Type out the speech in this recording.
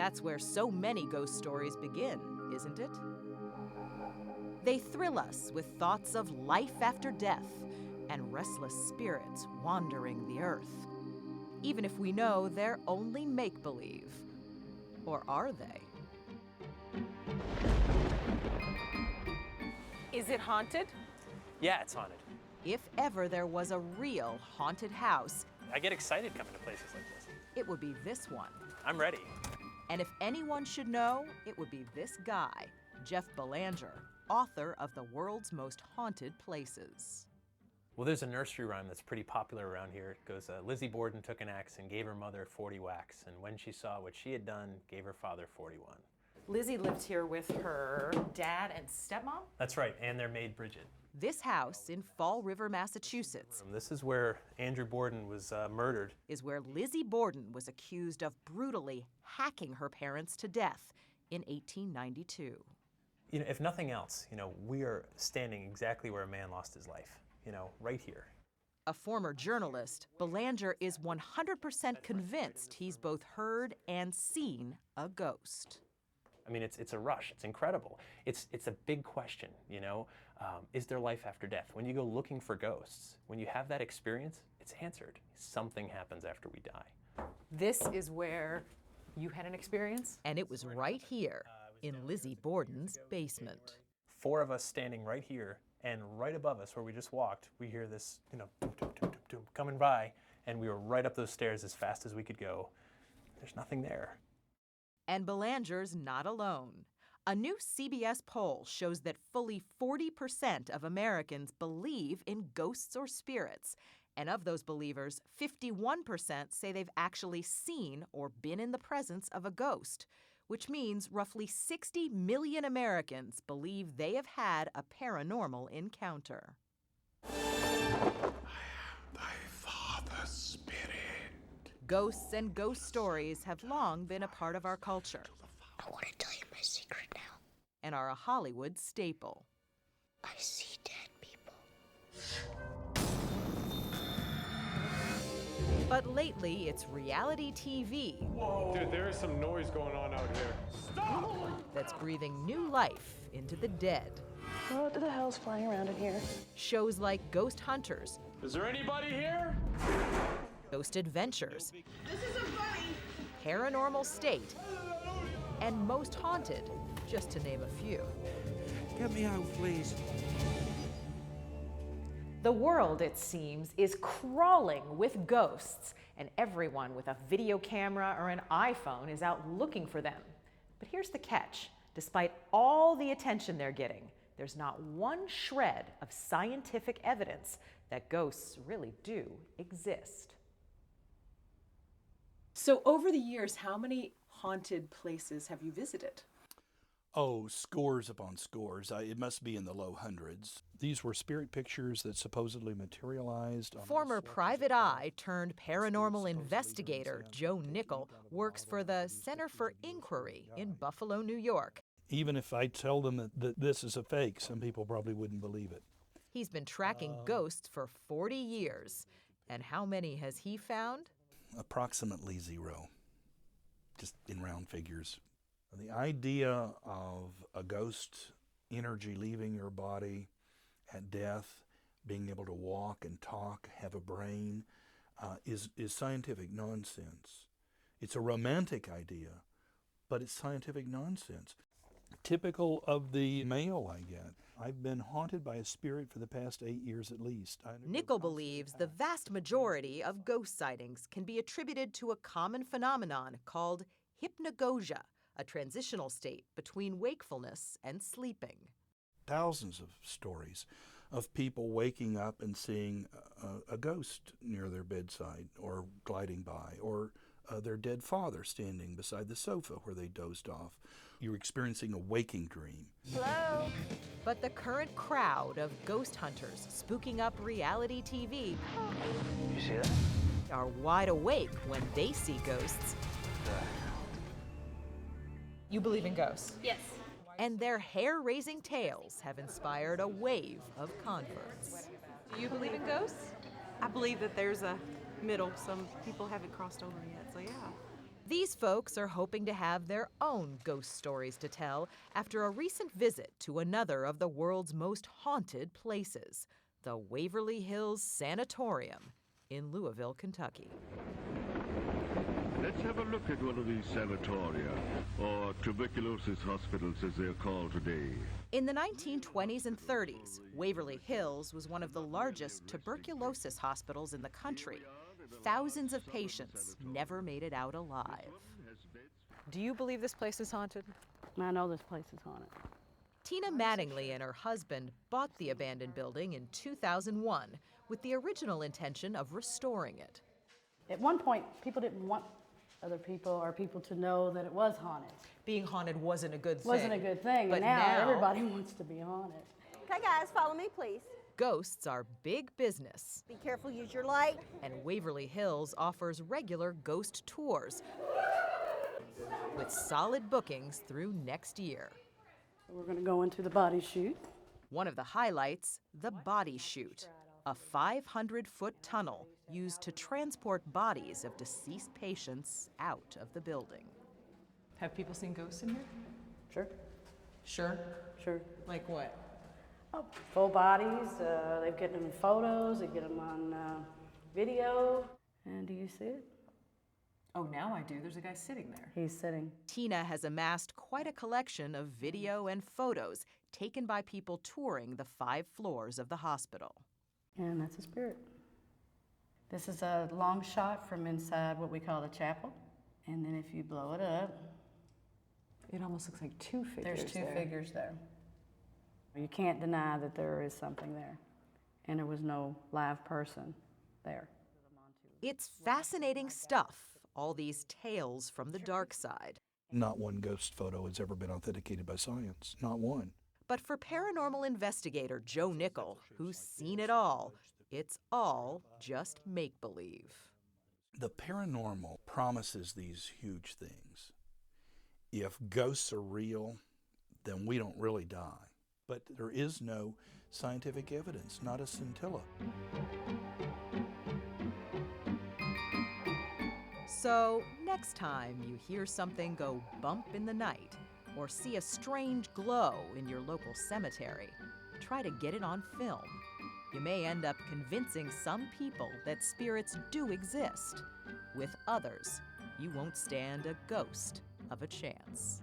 That's where so many ghost stories begin, isn't it? They thrill us with thoughts of life after death and restless spirits wandering the earth, even if we know they're only make-believe. Or are they? Is it haunted? Yeah, it's haunted. If ever there was a real haunted house, I get excited coming to places like this. it would be this one. I'm ready. And if anyone should know, it would be this guy, Jeff Belanger, author of The World's Most Haunted Places. Well, there's a nursery rhyme that's pretty popular around here. It goes, Lizzie Borden took an axe and gave her mother 40 whacks, and when she saw what she had done, gave her father 41. Lizzie lived here with her dad and stepmom? That's right, and their maid Bridget. This house in Fall River, Massachusetts, This is where Andrew Borden was murdered. is where Lizzie Borden was accused of brutally hacking her parents to death in 1892. You know, if nothing else, we are standing exactly where a man lost his life, right here. A former journalist, Belanger is 100% convinced he's both heard and seen a ghost. I mean, it's a rush. It's incredible. It's a big question, is there life after death? When you go looking for ghosts, when you have that experience, it's answered. Something happens after we die. This is where you had an experience? And it was right here in Lizzie Borden's basement. 4 of us standing right here, and right above us where we just walked, we hear this, doom, doom, doom, doom, doom, coming by, and we were right up those stairs as fast as we could go. There's nothing there. And Belanger's not alone. A new CBS poll shows that fully 40% of Americans believe in ghosts or spirits. And of those believers, 51% say they've actually seen or been in the presence of a ghost, which means roughly 60 million Americans believe they have had a paranormal encounter. I am thy father's spirit. Ghosts and ghost stories have long been a part of our culture I want to tell you my secret now. and are a Hollywood staple. I see dead people. But lately, it's reality TV Dude, there is some noise going on out here. that's breathing new life into the dead. What the hell's flying around in here? Shows like Ghost Hunters, Is there anybody here? Ghost Adventures, Paranormal State, and Most Haunted, just to name a few. Get me out, please. The world, it seems, is crawling with ghosts, and everyone with a video camera or an iPhone is out looking for them. But here's the catch. Despite all the attention they're getting, there's not one shred of scientific evidence that ghosts really do exist. So over the years, how many haunted places have you visited? Oh, scores upon scores. It must be in the low hundreds. These were spirit pictures that supposedly materialized. Former private eye turned paranormal investigator Joe Nickel works for the Center for Inquiry in Buffalo, New York. Even if I tell them that this is a fake, some people probably wouldn't believe it. He's been tracking ghosts for 40 years. And how many has he found? Approximately 0, just in round figures. The idea of a ghost energy leaving your body at death, being able to walk and talk, have a brain, is scientific nonsense. It's a romantic idea, but it's scientific nonsense. Typical of the mail I get. I've been haunted by a spirit for the past 8 years at least. Nickel believes the vast majority of ghost sightings can be attributed to a common phenomenon called hypnagogia, a transitional state between wakefulness and sleeping. Thousands of stories of people waking up and seeing a ghost near their bedside or gliding by, or their dead father standing beside the sofa where they dozed off. You're experiencing a waking dream. Hello? But the current crowd of ghost hunters spooking up reality TV You see that? are wide awake when they see ghosts. You believe in ghosts? Yes. And their hair-raising tales have inspired a wave of converts. Do you believe in ghosts? I believe that there's a middle. Some people haven't crossed over yet, so yeah. These folks are hoping to have their own ghost stories to tell after a recent visit to another of the world's most haunted places, the Waverly Hills Sanatorium in Louisville, Kentucky. Let's have a look at one of these sanatoria, or tuberculosis hospitals as they're called today. In the 1920s and 30s, Waverly Hills was one of the largest tuberculosis hospitals in the country. Thousands of patients never made it out alive. Do you believe this place is haunted? I know this place is haunted. Tina Mattingly and her husband bought the abandoned building in 2001 with the original intention of restoring it. At one point, people didn't want other people or people to know that it was haunted. Being haunted wasn't a good thing. Wasn't a good thing, But and now everybody wants to be haunted. Okay, guys, follow me, please. Ghosts are big business. Be careful, use your light. And Waverly Hills offers regular ghost tours with solid bookings through next year. We're going to go into the body chute. One of the highlights, the body chute, a 500-foot tunnel used to transport bodies of deceased patients out of the building. Have people seen ghosts in here? Sure. Sure. Sure. Like what? Oh, full bodies. They get them in photos. They get them on video. And do you see it? Oh, now I do. There's a guy sitting there. He's sitting. Tina has amassed quite a collection of video and photos taken by people touring the 5 floors of the hospital. And that's a spirit. This is a long shot from inside what we call the chapel. And then if you blow it up, it almost looks like 2 figures. There's 2 figures there. You can't deny that there is something there. And there was no live person there. It's fascinating stuff, all these tales from the dark side. Not one ghost photo has ever been authenticated by science. Not one. But for paranormal investigator Joe Nickel, who's seen it all, it's all just make-believe. The paranormal promises these huge things. If ghosts are real, then we don't really die. But there is no scientific evidence, not a scintilla. So next time you hear something go bump in the night or see a strange glow in your local cemetery, try to get it on film. You may end up convincing some people that spirits do exist. With others, you won't stand a ghost of a chance.